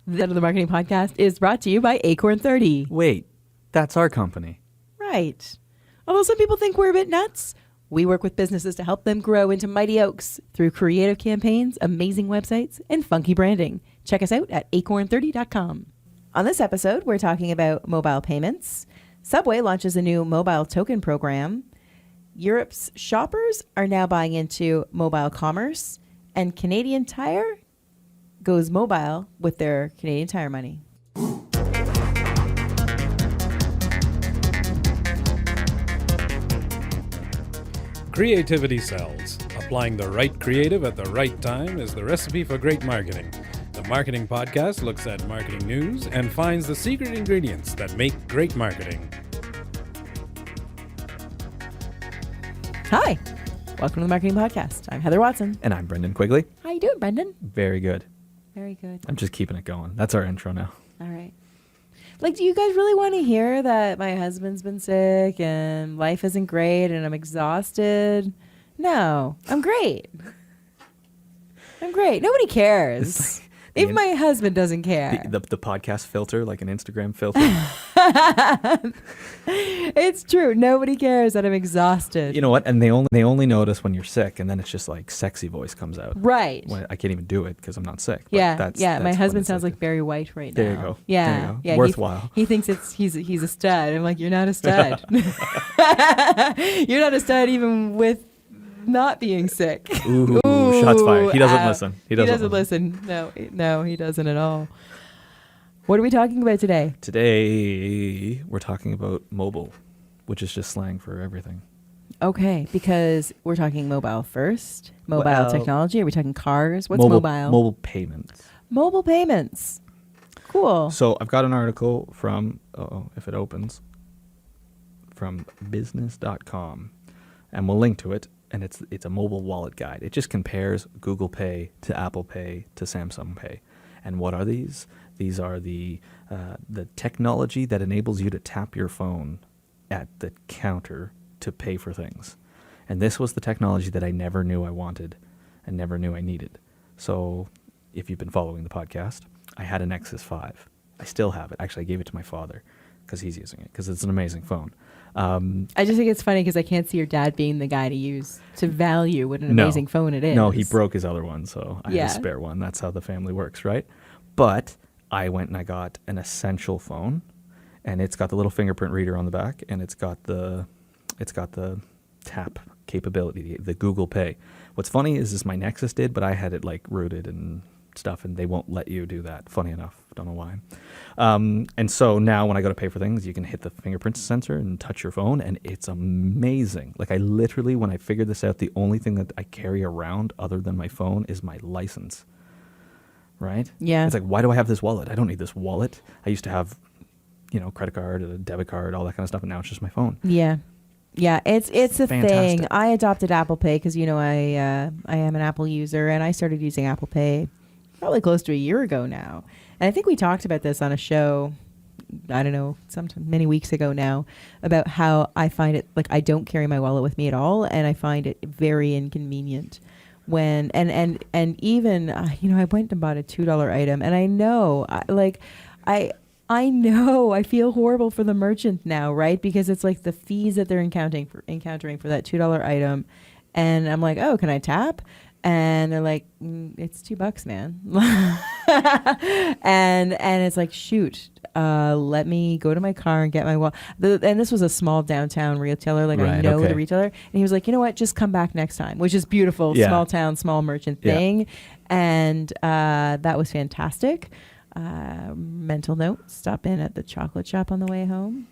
The Marketing Podcast is brought to you by Acorn 30. Wait, that's our company. Right. Although some people think we're a bit nuts, we work with businesses to help them grow into mighty oaks through creative campaigns, amazing websites, and funky branding. Check us out at acorn30.com. On this episode, we're talking about mobile payments. Subway launches a new mobile token program. Europe's shoppers are now buying into mobile commerce. And Canadian Tire goes mobile with their Canadian Tire money. Creativity sells. Applying the right creative at the right time is the recipe for great marketing. The Marketing Podcast looks at marketing news and finds the secret ingredients that make great marketing. Hi, welcome to the Marketing Podcast. I'm Heather Watson. And I'm Brendan Quigley. How you doing, Brendan? Very good. Very good. I'm just keeping it going. That's our intro now. All right. Like, do you guys really want to hear that my husband's been sick and life isn't great and I'm exhausted? No, I'm great. I'm great. Nobody cares. Even my husband doesn't care. The podcast filter, like an Instagram filter. It's true. Nobody cares that I'm exhausted. You know what? And they only notice when you're sick, and then it's just like sexy voice comes out. Right. Well, I can't even do it because I'm not sick. That's my husband sounds like Barry White right now. There you go. Yeah. There you go. Yeah. Worthwhile. He thinks he's a stud. I'm like, you're not a stud. You're not a stud even with not being sick. Ooh, shots fired. He doesn't listen. He doesn't listen. No, he doesn't at all. What are we talking about today? Today, we're talking about mobile, which is just slang for everything. Okay, because we're talking mobile first. Mobile technology. Are we talking cars? What's mobile? Mobile payments. Mobile payments. Cool. So I've got an article from, if it opens, from business.com, and we'll link to it. And it's a mobile wallet guide. It just compares Google Pay to Apple Pay to Samsung Pay. And what are these? These are the technology that enables you to tap your phone at the counter to pay for things. And this was the technology that I never knew I wanted and never knew I needed. So if you've been following the podcast, I had a Nexus 5. I still have it. Actually, I gave it to my father because he's using it because it's an amazing phone. I just think it's funny because I can't see your dad being the guy to value what an amazing phone it is. No, he broke his other one, so I have a spare one. That's how the family works, right? But I went and I got an essential phone, and it's got the little fingerprint reader on the back, and it's got the tap capability, the Google Pay. What's funny is my Nexus did, but I had it like rooted and stuff, and they won't let you do that. Funny enough, don't know why. And so now when I go to pay for things, you can hit the fingerprint sensor and touch your phone, and it's amazing. Like I literally, when I figured this out, the only thing that I carry around other than my phone is my license. Right? Yeah. It's like, why do I have this wallet? I don't need this wallet. I used to have, credit card, a debit card, all that kind of stuff, and now it's just my phone. Yeah. Yeah, it's a fantastic thing. I adopted Apple Pay because, I am an Apple user, and I started using Apple Pay probably close to a year ago now. And I think we talked about this on a show, I don't know, many weeks ago now, about how I find it, like I don't carry my wallet with me at all, and I find it very inconvenient when, and even, I went and bought a $2 item, and I know, I know I feel horrible for the merchant now, right? Because it's like the fees that they're encountering for that $2 item. And I'm like, oh, can I tap? And they're like, it's $2, man. and it's like, shoot, let me go to my car and get my wallet. And this was a small downtown retailer. Like I know the retailer. And he was like, you know what? Just come back next time, which is beautiful. Yeah. Small town, small merchant thing. Yeah. And that was fantastic. Mental note, stop in at the chocolate shop on the way home.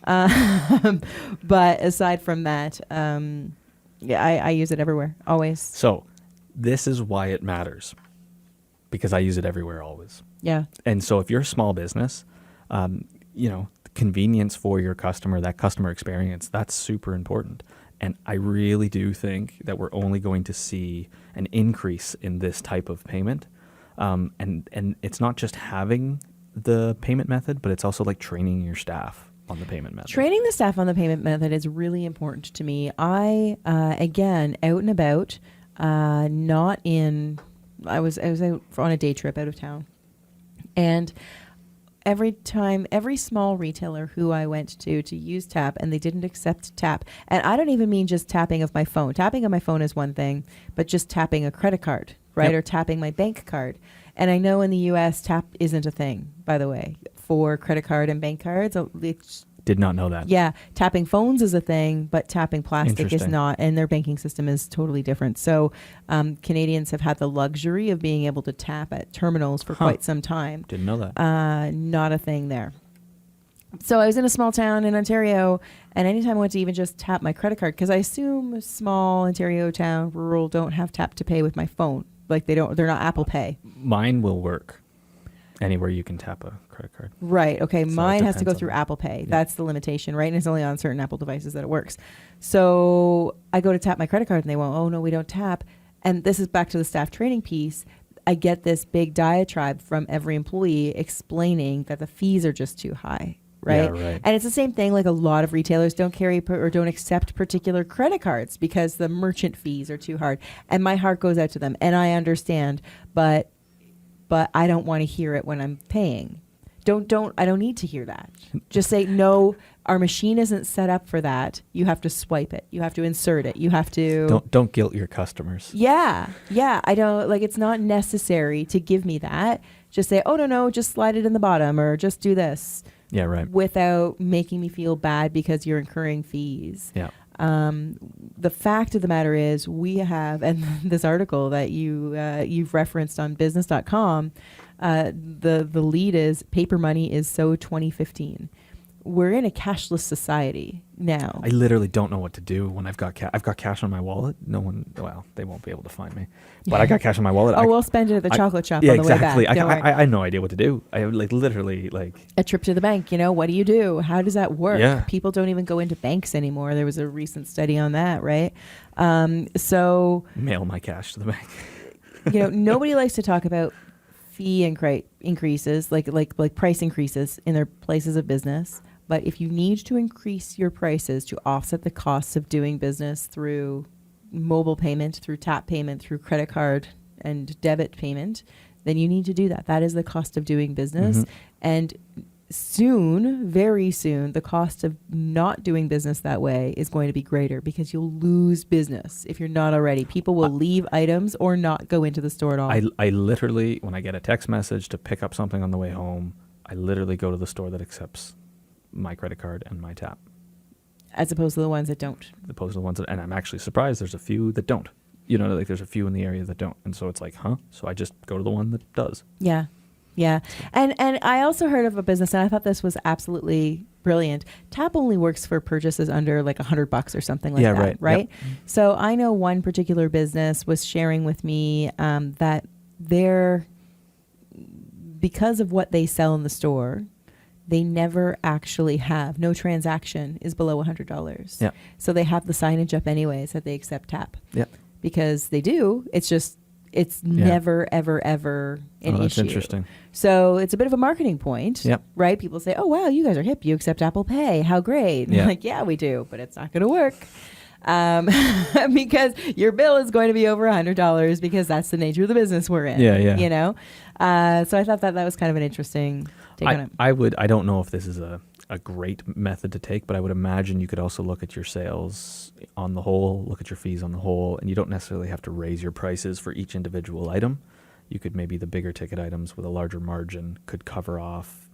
But aside from that, I use it everywhere, always. So this is why it matters, because I use it everywhere, always. Yeah. And so if you're a small business, convenience for your customer, that customer experience, that's super important. And I really do think that we're only going to see an increase in this type of payment. And it's not just having the payment method, but it's also like training your staff on the payment method. Training the staff on the payment method is really important to me. I, again, out and about, I was out on a day trip out of town. And every small retailer who I went to use tap, and they didn't accept tap. And I don't even mean just tapping of my phone. Tapping of my phone is one thing, but just tapping a credit card, right? Yep. Or tapping my bank card. And I know in the US, tap isn't a thing, by the way, for credit card and bank cards. Did not know that. Yeah, tapping phones is a thing, but tapping plastic is Interesting. not, and their banking system is totally different. So Canadians have had the luxury of being able to tap at terminals for quite some time. Didn't know that. Not a thing there. So I was in a small town in Ontario, and anytime I went to even just tap my credit card, because I assume small Ontario town, rural, don't have tap to pay with my phone. Like they're not Apple Pay. Mine will work anywhere you can tap a credit card. Right. Okay. So Mine it has to go depends through on Apple Pay. Yeah. That's the limitation, right? And it's only on certain Apple devices that it works. So I go to tap my credit card and they won't, oh no, we don't tap. And this is back to the staff training piece. I get this big diatribe from every employee explaining that the fees are just too high. Right? Yeah, right. And it's the same thing. Like a lot of retailers don't carry or don't accept particular credit cards because the merchant fees are too hard. And my heart goes out to them. And I understand, but I don't want to hear it when I'm paying. I don't need to hear that. Just say, no, our machine isn't set up for that. You have to swipe it. You have to insert it. You have to. Don't guilt your customers. Yeah. I don't it's not necessary to give me that. Just say, oh, no, just slide it in the bottom or just do this. Yeah, right. Without making me feel bad because you're incurring fees. Yeah. The fact of the matter is we have, and this article that you've referenced on business.com, the lead is paper money is so 2015. We're in a cashless society now. I literally don't know what to do when I've got I've got cash on my wallet. No one, well, they won't be able to find me. But I got cash on my wallet. We'll spend it at the chocolate shop yeah, on the exactly. way back. Don't worry. I have no idea what to do. I have literally a trip to the bank. What do you do? How does that work? Yeah. People don't even go into banks anymore. There was a recent study on that, right? So mail my cash to the bank. Nobody likes to talk about fee increases, like price increases in their places of business. But if you need to increase your prices to offset the costs of doing business through mobile payment, through tap payment, through credit card and debit payment, then you need to do that. That is the cost of doing business. Mm-hmm. And soon, very soon, the cost of not doing business that way is going to be greater because you'll lose business if you're not already. People will leave items or not go into the store at all. I literally, when I get a text message to pick up something on the way home, I literally go to the store that accepts my credit card and my tap. As opposed to the ones that don't. Opposed to the ones that, and I'm actually surprised there's a few that don't. There's a few in the area that don't. And so it's like, huh? So I just go to the one that does. Yeah. Yeah. And I also heard of a business, and I thought this was absolutely brilliant. Tap only works for purchases under like $100 or something like that. Right? Yep. So I know one particular business was sharing with me that because of what they sell in the store, they never actually have, no transaction is below $100. Yeah. So they have the signage up anyways that they accept tap. Yeah. Because they do. It's never, ever, ever an issue. That's interesting. So it's a bit of a marketing point, yep. Right? People say, oh, wow, you guys are hip. You accept Apple Pay. How great. And yeah. Like, yeah, we do, but it's not going to work. Because your bill is going to be over $100 because that's the nature of the business we're in. Yeah. So I thought that was kind of an interesting take on it. I don't know if this is a great method to take, but I would imagine you could also look at your sales on the whole, look at your fees on the whole, and you don't necessarily have to raise your prices for each individual item. You could maybe the bigger ticket items with a larger margin could cover off.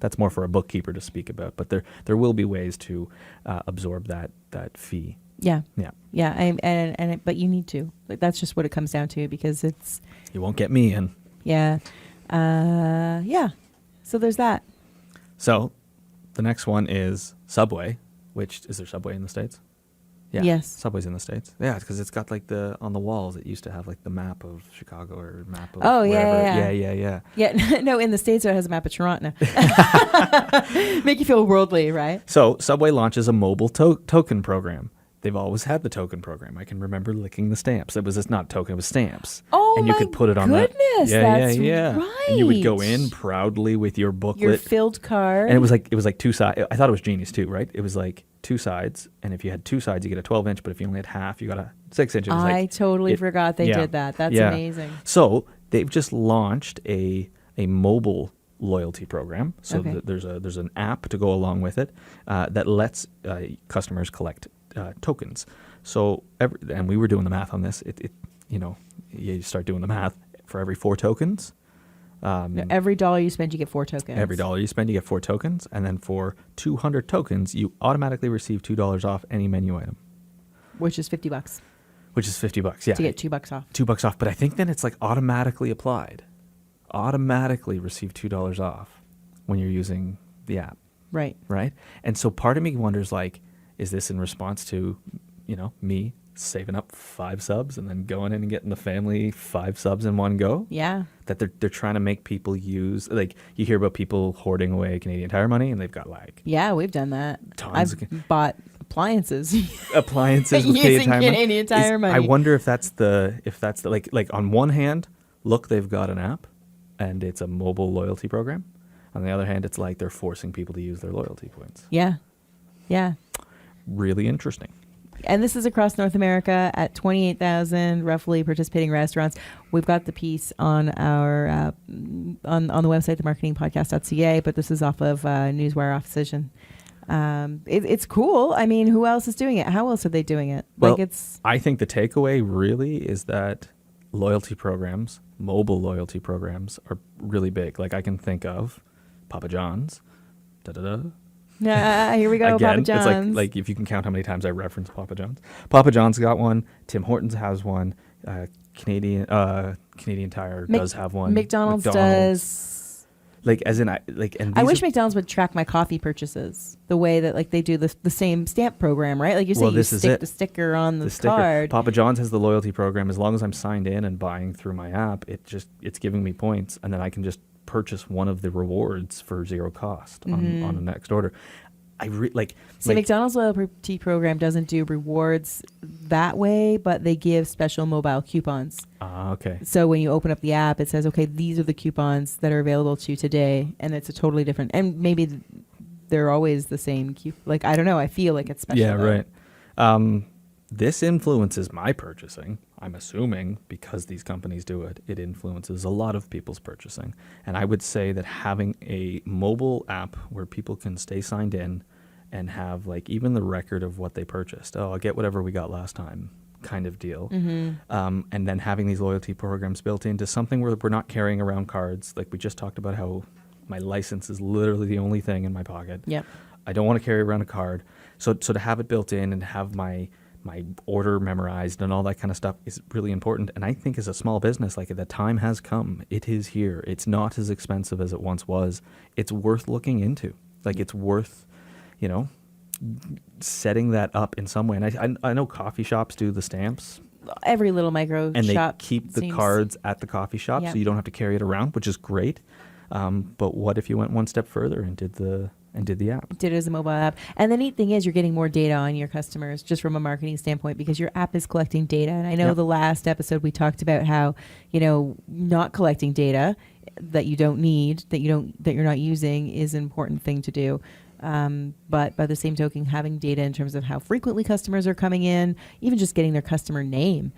That's more for a bookkeeper to speak about, but there will be ways to absorb that fee. Yeah. Yeah. But you need to. Like, that's just what it comes down to because it's. You won't get me in. Yeah. Yeah. So there's that. So the next one is Subway, is there Subway in the States? Yeah. Yes. Subway's in the States. Yeah, because it's got like on the walls, it used to have like the map of Chicago or map of wherever. Yeah. Yeah. No, in the States it has a map of Toronto now. Make you feel worldly, right? So Subway launches a mobile token program. They've always had the token program. I can remember licking the stamps. It was just not token, it was stamps. Oh, and you could put it on that. That's Yeah. right. And you would go in proudly with your booklet. Your filled card. And it was like two sides. I thought it was genius too, right? It was like two sides, and if you had two sides, you get a 12-inch, but if you only had half, you got a 6-inch. I totally forgot they did that. That's amazing. So they've just launched a a mobile loyalty program. So Okay. there's an app to go along with it that lets customers collect tokens. So and we were doing the math on this. You start doing the math for every 4 tokens. Every dollar you spend, you get 4 tokens. Every dollar you spend, you get 4 tokens, and then for 200 tokens, you automatically receive $2 off any menu item, which is $50 which is $50. Yeah, to get $2 off. $2 off. But I think then it's like automatically applied, automatically receive $2 off when you're using the app, Right. right? And so part of me wonders, like, is this in response to, me saving up 5 subs and then going in and getting the family 5 subs in one go? Yeah. That they're trying to make people use, like, you hear about people hoarding away Canadian Tire money, and they've got like Yeah, we've done that. Tons I've bought appliances. appliances with Using Canadian Tire money. I wonder if that's the like on one hand, look, they've got an app and it's a mobile loyalty program. On the other hand, it's like they're forcing people to use their loyalty points. Yeah. Yeah. Really interesting. And this is across North America at 28,000 roughly participating restaurants. We've got the piece on our on the website, themarketingpodcast.ca, but this is off of Newswire Opposition. It's cool. I mean, who else is doing it? How else are they doing it? Well, Like I think the takeaway really is that loyalty programs, mobile loyalty programs, are really big. Like I can think of Papa John's. here we go, Again, Papa John's. it's like if you can count how many times I reference Papa John's. Papa John's got one. Tim Hortons has one. Canadian Tire does have one. McDonald's does. Like as in and I wish McDonald's would track my coffee purchases the way that like they do the same stamp program, right? Like you say, Well, you this is stick it. the sticker on the sticker. card. Papa John's has the loyalty program. As long as I'm signed in and buying through my app, it's giving me points, and then I can just purchase one of the rewards for 0 cost on the next order. See, McDonald's loyalty program doesn't do rewards that way, but they give special mobile coupons. Okay. So when you open up the app, it says, okay, these are the coupons that are available to you today. And it's a totally different, and maybe they're always the same. Like, I don't know. I feel like it's special. Yeah, though. right. This influences my purchasing. I'm assuming because these companies do it, it influences a lot of people's purchasing. And I would say that having a mobile app where people can stay signed in and have like even the record of what they purchased. Oh, I'll get whatever we got last time kind of deal. And then having these loyalty programs built into something where we're not carrying around cards. Like we just talked about how my license is literally the only thing in my pocket. Yep. I don't want to carry around a card. So to have it built in and have my order memorized and all that kind of stuff is really important. And I think as a small business, like the time has come. It is here. It's not as expensive as it once was. It's worth looking into. Like it's worth, setting that up in some way. And I know coffee shops do the stamps. Every little micro and shop they keep the seems- cards at the coffee shop, Yep. so you don't have to carry it around, which is great. But what if you went one step further and did the app? Did it as a mobile app. And the neat thing is you're getting more data on your customers just from a marketing standpoint because your app is collecting data. And I know Yep. the last episode we talked about how, not collecting data that you don't need, that you're not using is an important thing to do. But by the same token, having data in terms of how frequently customers are coming in, even just getting their customer name,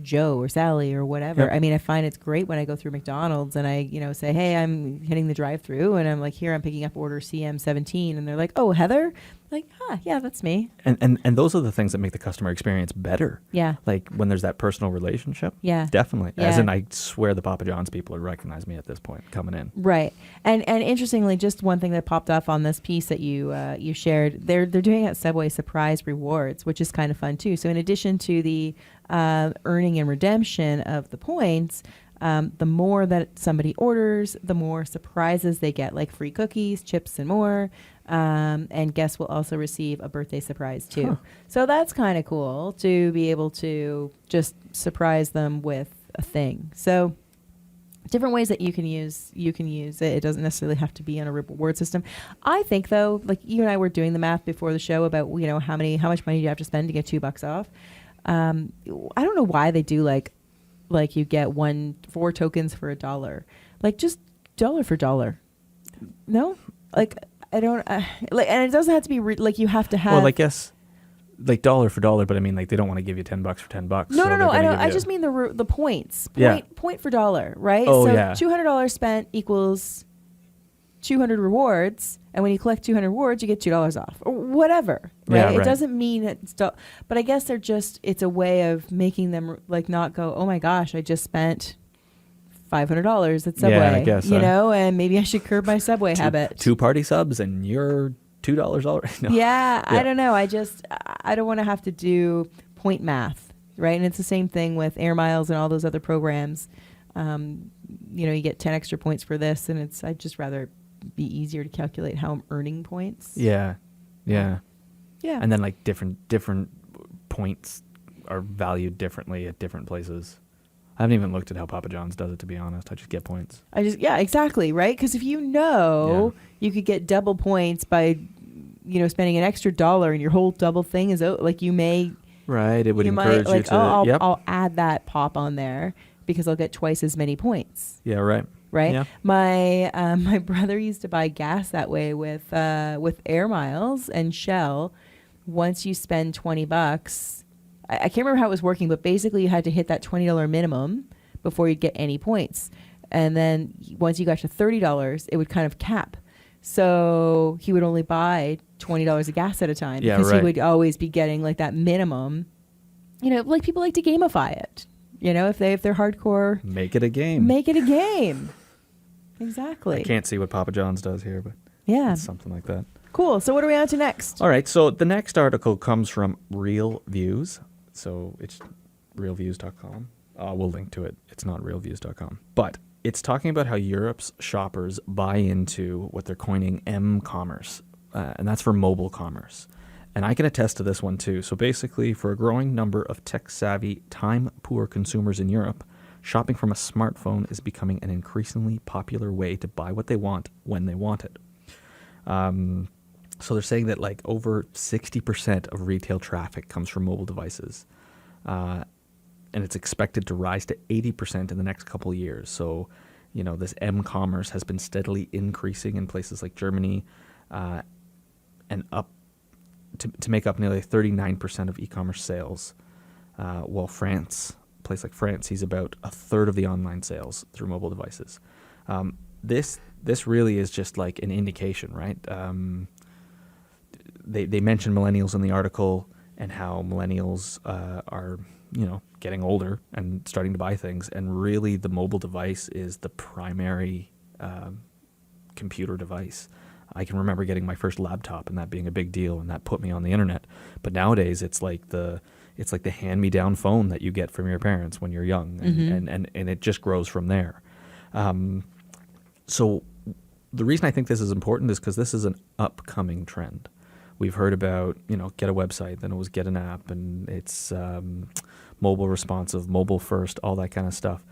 Joe or Sally or whatever. Yep. I mean, I find it's great when I go through McDonald's and I, say, hey, I'm hitting the drive-through and I'm like, here, I'm picking up order CM17. And they're like, oh, Heather? Like, yeah, that's me. And those are the things that make the customer experience better. Yeah. Like when there's that personal relationship. Yeah. Definitely. Yeah. As in, I swear the Papa John's people would recognize me at this point coming in. Right. And interestingly, just one thing that popped up on this piece that you shared, they're doing at Subway surprise rewards, which is kind of fun too. So in addition to the earning and redemption of the points, the more that somebody orders, the more surprises they get, like free cookies, chips, and more. And guests will also receive a birthday surprise too. Huh. So that's kind of cool to be able to just surprise them with a thing. So different ways that you can use it. It doesn't necessarily have to be on a reward system. I think though, like you and I were doing the math before the show about how much money do you have to spend to get $2 off. I don't know why they do like you get 4 tokens for $1, like just dollar for dollar. No, like I don't and it doesn't have to be like you have to have. Well, I guess like dollar for dollar, but I mean, like they don't want to give you $10 for $10. No, so no, they're no. gonna I give don't. I you- just mean the points. Yeah. Point for dollar, right? Oh, so yeah. $200 spent equals 200 rewards, and when you collect 200 rewards, you get $2 off, or whatever. Right? Yeah, It right. doesn't mean it's but I guess it's a way of making them like not go, oh my gosh, I just spent $500 at Subway. Yeah, I guess, you know, and maybe I should curb my Subway habit. two party subs and you're $2 already. No. Yeah, Yeah. I don't know. I don't want to have to do point math, right? And it's the same thing with Air Miles and all those other programs. You know, you get 10 extra points for this, and I'd just rather be easier to calculate how I'm earning points. Yeah. Yeah. Yeah. And then like different points are valued differently at different places. I haven't even looked at how Papa John's does it, to be honest. I just get points. Yeah, exactly, right? Because if you know you could get double points by, you know, spending an extra $1 and your whole double thing is like you may. Right. It would you encourage might, like, you to. oh, Yep. I'll add that pop on there because I'll get twice as many points. Yeah. Right. Right. Yeah. My brother used to buy gas that way with Air Miles and Shell. Once you spend $20, I can't remember how it was working, but basically you had to hit that $20 minimum before you'd get any points. And then once you got to $30, it would kind of cap. So he would only buy $20 of gas at a time because he would always be getting like that minimum. You know, like people like to gamify it. You know, if they're hardcore, Make it a game. make it a game. Exactly. I can't see what Papa John's does here, but Yeah. it's something like that. Cool. So what are we on to next? All right. So the next article comes from Real Views. So it's realviews.com. We'll link to it. It's not realviews.com. But it's talking about how Europe's shoppers buy into what they're coining M-commerce. And that's for mobile commerce. And I can attest to this one too. So basically, for a growing number of tech-savvy, time-poor consumers in Europe, shopping from a smartphone is becoming an increasingly popular way to buy what they want when they want it. So they're saying that like over 60% of retail traffic comes from mobile devices. And it's expected to rise to 80% in the next couple of years. So, you know, this M-commerce has been steadily increasing in places like Germany and up to make up nearly 39% of e-commerce sales, while France, a place like France, sees about a third of the online sales through mobile devices. This really is just like an indication, right? They mention millennials in the article and how millennials are, you know, getting older and starting to buy things, and really the mobile device is the primary computer device. I can remember getting my first laptop and that being a big deal, and that put me on the internet. But nowadays it's like the hand-me-down phone that you get from your parents when you're young, and it just grows from there. So the reason I think this is important is because this is an upcoming trend. We've heard about, you know, get a website, then it was get an app, and it's mobile responsive, mobile first, all that kind of stuff.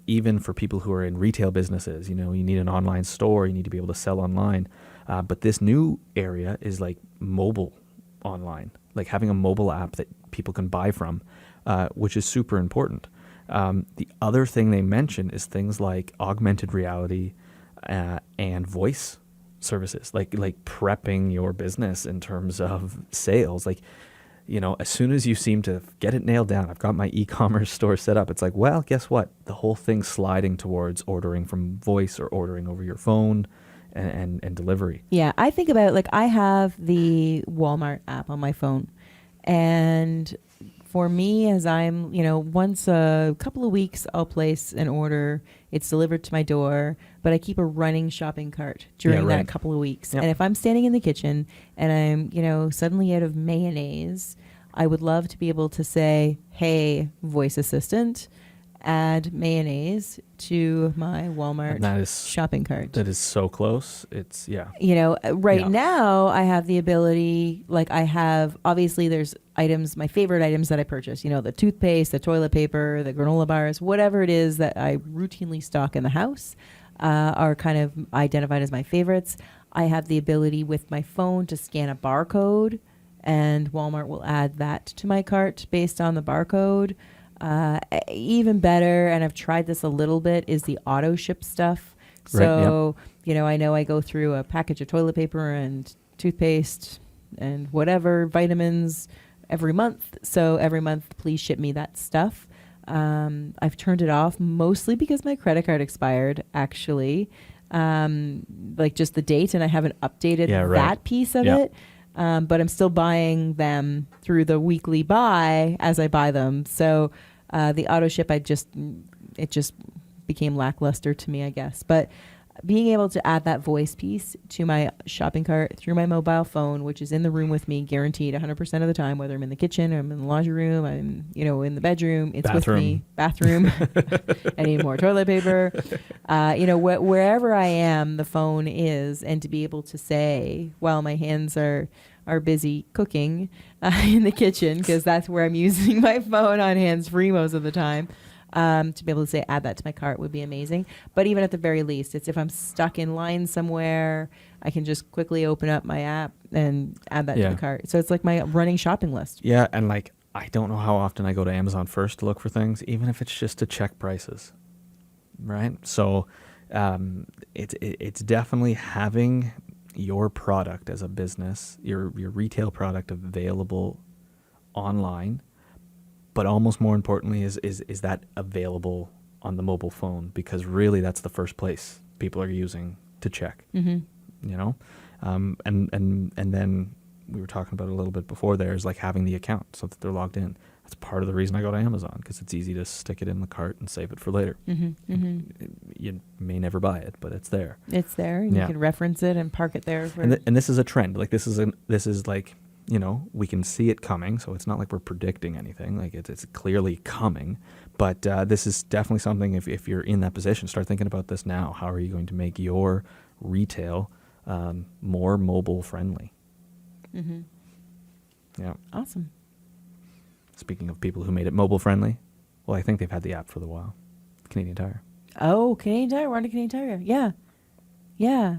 Even for people who are in retail businesses, you know, you need an online store, you need to be able to sell online. But this new area is like mobile online, like having a mobile app that people can buy from, which is super important. The other thing they mention is things like augmented reality and voice services, like prepping your business in terms of sales. Like, you know, as soon as you seem to get it nailed down, I've got my e-commerce store set up. It's like, well, guess what? The whole thing's sliding towards ordering from voice or ordering over your phone and delivery. Yeah, I think about, like, I have the Walmart app on my phone, and for me, as I'm, you know, once a couple of weeks, I'll place an order. It's delivered to my door, but I keep a running shopping cart during that couple of weeks. Yep. And if I'm standing in the kitchen and I'm, you know, suddenly out of mayonnaise, I would love to be able to say, hey, voice assistant, add mayonnaise to my Walmart shopping cart. That is so close. It's, yeah. You know, now I have the ability, like I have, obviously there's items, my favorite items that I purchase, you know, the toothpaste, the toilet paper, the granola bars, whatever it is that I routinely stock in the house are kind of identified as my favorites. I have the ability with my phone to scan a barcode, and Walmart will add that to my cart based on the barcode. Even better, and I've tried this a little bit, is the auto ship stuff. So, you know I go through a package of toilet paper and toothpaste, and whatever vitamins every month. So every month, please ship me that stuff. I've turned it off mostly because my credit card expired, actually. Like just the date, and I haven't updated that piece of it. But I'm still buying them through the weekly buy as I buy them. So the auto ship, it just became lackluster to me, I guess. But being able to add that voice piece to my shopping cart through my mobile phone, which is in the room with me, guaranteed 100% of the time, whether I'm in the kitchen or I'm in the laundry room, I'm in the bedroom, it's with me. Bathroom. I need more toilet paper. Wherever I am, the phone is, and to be able to say, while my hands are busy cooking in the kitchen, because that's where I'm using my phone on hands-free most of the time. To be able to say add that to my cart would be amazing. But even at the very least, it's if I'm stuck in line somewhere, I can just quickly open up my app and add that to the cart. So it's like my running shopping list. Yeah, and like I don't know how often I go to Amazon first to look for things, even if it's just to check prices, right? So it's definitely having your product as a business, your retail product available online. But almost more importantly is that available on the mobile phone, because really that's the first place people are using to check. And then we were talking about it a little bit before there, is like having the account so that they're logged in. That's part of the reason I go to Amazon, because it's easy to stick it in the cart and save it for later. You may never buy it, but it's there. It's there, and you can reference it and park it there. And this is a trend. Like this is like, we can see it coming, so it's not like we're predicting anything. Like it's clearly coming, but this is definitely something. If you're in that position, start thinking about this now. How are you going to make your retail more mobile friendly? Yeah. Awesome. Speaking of people who made it mobile friendly, well, I think they've had the app for a while. Canadian Tire. Oh, Canadian Tire. We're on to Canadian Tire. Yeah.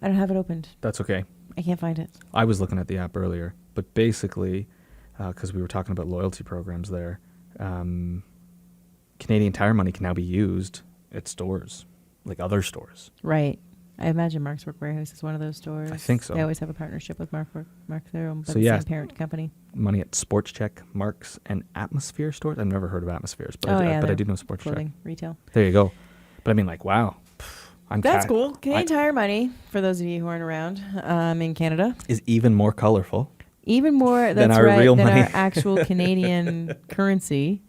I don't have it opened. That's okay. I can't find it. I was looking at the app earlier, but basically, because we were talking about loyalty programs there, Canadian Tire money can now be used at stores, like other stores. Right. I imagine Mark's Work Warehouse is one of those stores. I think so. They always have a partnership with Mark there, but so the same parent company. Money at Sports Check, Mark's, and Atmosphere stores. I've never heard of Atmospheres, but I do know Sports clothing, Check. Retail. There you go. But I mean, like, wow. That's cool. Canadian Tire money, for those of you who aren't around, in Canada, is even more colorful. Even more than our real money. Our actual Canadian currency.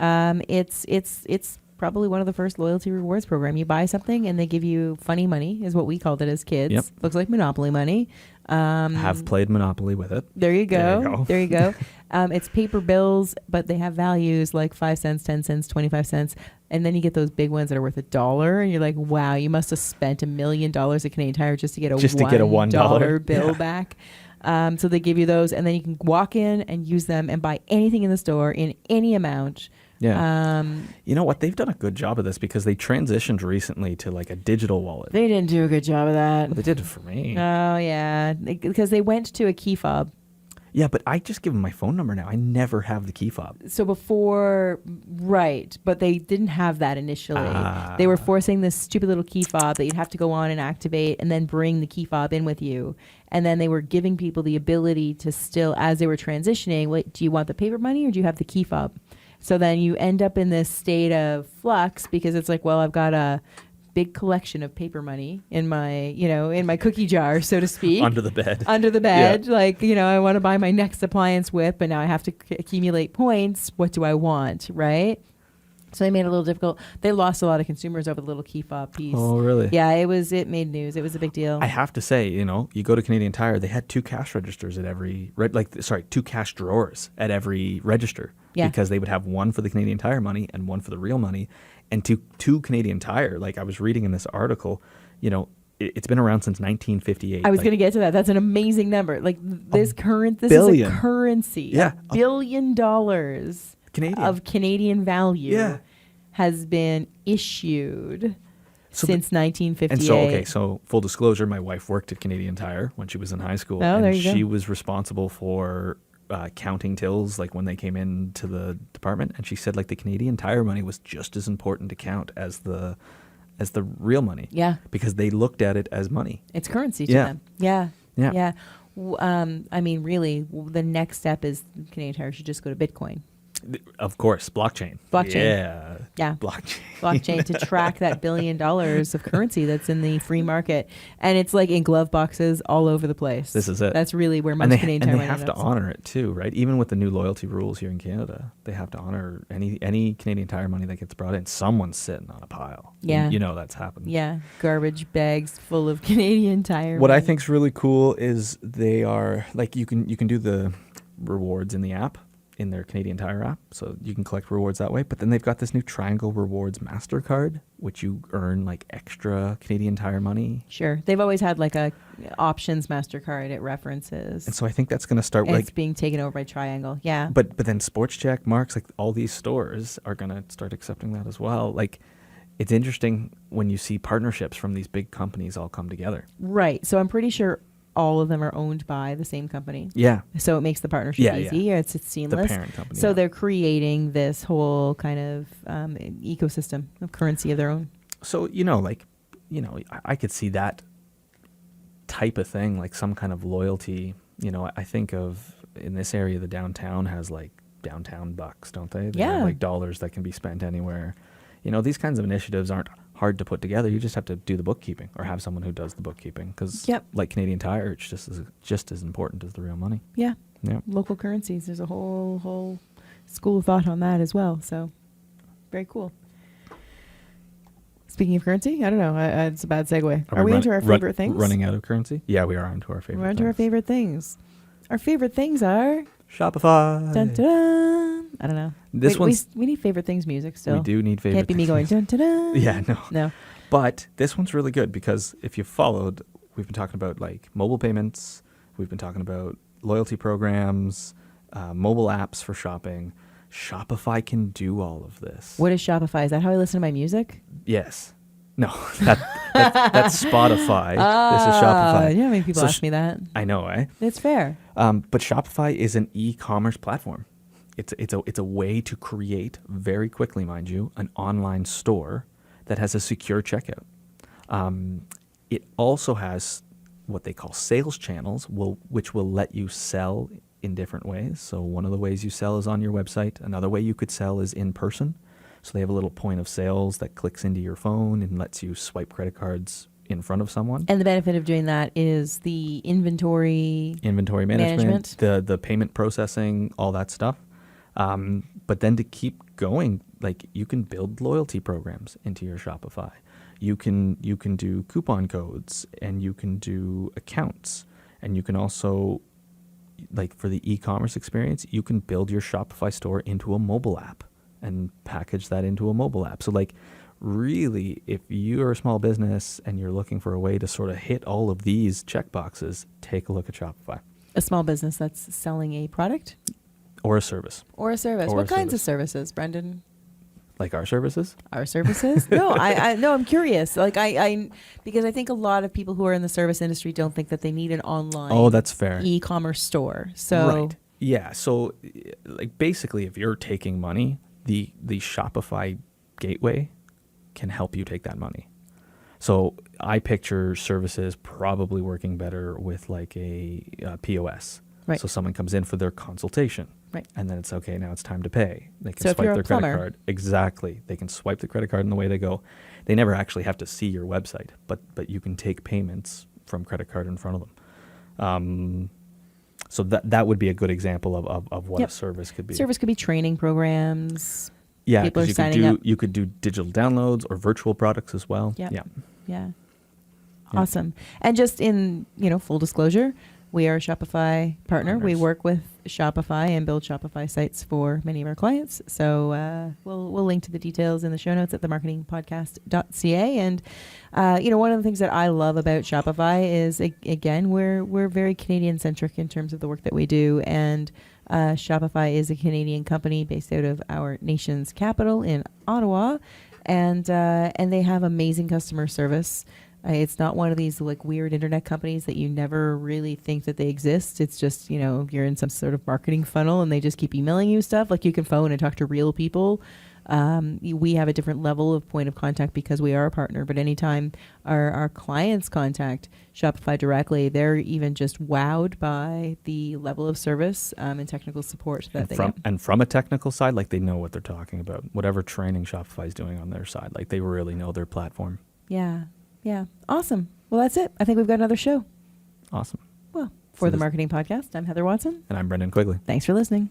It's probably one of the first loyalty rewards program. You buy something and they give you funny money, is what we called it as kids. Yep. Looks like Monopoly money. Have played Monopoly with it. There you go. There you go. It's paper bills, but they have values like 5 cents, 10 cents, 25 cents. And then you get those big ones that are worth $1. And you're like, wow, you must have spent $1 million at Canadian Tire just to get a $1 bill back. So they give you those, and then you can walk in and use them and buy anything in the store in any amount. Yeah. You know what? They've done a good job of this, because they transitioned recently to like a digital wallet. They didn't do a good job of that. Well, they did it for me. Oh, yeah. Because they went to a key fob. Yeah, but I just give them my phone number now. I never have the key fob. So before, right, but they didn't have that initially. They were forcing this stupid little key fob that you'd have to go on and activate and then bring the key fob in with you. And then they were giving people the ability to still, as they were transitioning, wait, do you want the paper money or do you have the key fob? So then you end up in this state of flux, because it's like, well, I've got a big collection of paper money in my, in my cookie jar, so to speak. Under the bed. Yeah. Like, I want to buy my next appliance with, but now I have to accumulate points. What do I want? Right. So they made it a little difficult. They lost a lot of consumers over the little key fob piece. Oh, really? Yeah, it made news. It was a big deal. I have to say, you go to Canadian Tire, they had 2 cash registers at every, 2 cash drawers at every register. Yeah. Because they would have one for the Canadian Tire money and one for the real money. And to Canadian Tire, like I was reading in this article, it's been around since 1958. I was going to get to that. That's an amazing number. Like this is a currency. Yeah. $1 billion Canadian. Of Canadian value has been issued since 1958. And so full disclosure, my wife worked at Canadian Tire when she was in high school. Oh, there you go. She was responsible for counting tills, like when they came into the department. And she said like the Canadian Tire money was just as important to count as the real money. Yeah. Because they looked at it as money. It's currency to them. Yeah. I mean, really, the next step is Canadian Tire should just go to Bitcoin. Of course, blockchain. Blockchain. Yeah. Blockchain. Blockchain to track that $1 billion of currency that's in the free market. And it's like in glove boxes all over the place. This is it. That's really where most Canadian Tire and they money have to ends. honor it too, right? Even with the new loyalty rules here in Canada, they have to honor any Canadian Tire money that gets brought in. Someone's sitting on a pile. Yeah. You know that's happened. Yeah. Garbage bags full of Canadian Tire What money. I think's really cool is they are like you can do the rewards in the app, in their Canadian Tire app, so you can collect rewards that way. But then they've got this new Triangle Rewards MasterCard, which you earn like extra Canadian Tire money. Sure. They've always had like a options MasterCard it references. And so I think that's going to start And like it's being taken over by Triangle. Yeah. But then Sports Check, Marks, like all these stores are going to start accepting that as well. Like it's interesting when you see partnerships from these big companies all come together. Right. So I'm pretty sure all of them are owned by the same company. Yeah. So it makes the partnership Yeah, easy. yeah. It's seamless. The parent company. So yeah. they're creating this whole kind of ecosystem of currency of their own. So, I could see that type of thing, like some kind of loyalty. I think of in this area, the downtown has like downtown bucks, don't they? They have Yeah. like dollars that can be spent anywhere. These kinds of initiatives aren't hard to put together. You just have to do the bookkeeping or have someone who does the bookkeeping because Yep. like Canadian Tire, it's just as important as the real money. Yeah. Yeah. Local currencies. There's a whole school of thought on that as well. So very cool. Speaking of currency, I don't know. It's a bad segue. Are we into our favorite things? Running out of currency? Yeah, we are onto our favorite We're into things. our favorite things. Our favorite things are... Shopify. Dun, dun, dun. I don't know. This we, one's- we need favorite things music still. We do need favorite Can't be me going things. dun, dun, dun. Yeah, no. No. But this one's really good because if you followed, we've been talking about like mobile payments. We've been talking about loyalty programs, mobile apps for shopping. Shopify can do all of this. What is Shopify? Is that how I listen to my music? Yes. No, that's Spotify. This is Shopify. Yeah, many people So ask me that. I know, eh? It's fair. But Shopify is an e-commerce platform. It's a way to create very quickly, mind you, an online store that has a secure checkout. It also has what they call sales channels, which will let you sell in different ways. So one of the ways you sell is on your website. Another way you could sell is in person. So they have a little point of sales that clicks into your phone and lets you swipe credit cards in front of someone. And the benefit of doing that is the inventory Management, the payment processing, all that stuff. But then to keep going, like you can build loyalty programs into your Shopify. You can do coupon codes and you can do accounts, and you can also, like for the e-commerce experience, you can build your Shopify store into a mobile app and package that into a mobile app. So like really, if you're a small business and you're looking for a way to sort of hit all of these checkboxes, take a look at Shopify. A small business that's selling a product Or a service. or a service. Or What a kinds of service. services, Brendan? Like our services? Our services? No, I'm curious. Like because I think a lot of people who are in the service industry don't think that they need an online Oh, that's fair. e-commerce store. So Right. Yeah. So like basically if you're taking money, the Shopify gateway can help you take that money. So I picture services probably working better with like a POS. Right. So someone comes in for their consultation. Right. And then it's okay, now it's time to pay. They can So if swipe you're a their credit plumber- card. Exactly. They can swipe the credit card and away they go. They never actually have to see your website, but you can take payments from credit card in front of them. So that would be a good example of what Yep. a service could be. service could be training programs. Yeah, people are 'cause signing up. you could do digital downloads or virtual products as well. Yep. Yeah. Yeah. Yeah. Awesome. And just in, full disclosure, we are a Shopify partner. We Partners. work with Shopify and build Shopify sites for many of our clients. So we'll link to the details in the show notes at themarketingpodcast.ca. And one of the things that I love about Shopify is again we're very Canadian centric in terms of the work that we do, and Shopify is a Canadian company based out of our nation's capital in Ottawa, and they have amazing customer service. It's not one of these like weird internet companies that you never really think that they exist. It's just, you're in some sort of marketing funnel and they just keep emailing you stuff. Like you can phone and talk to real people. We have a different level of point of contact because we are a partner. But anytime our clients contact Shopify directly, they're even just wowed by the level of service and technical support that they get. And from a technical side, like they know what they're talking about. Whatever training Shopify is doing on their side, like they really know their platform. Yeah. Yeah. Awesome. Well, that's it. I think we've got another show. Awesome. Well, for the Marketing Podcast, I'm Heather Watson. And I'm Brendan Quigley. Thanks for listening.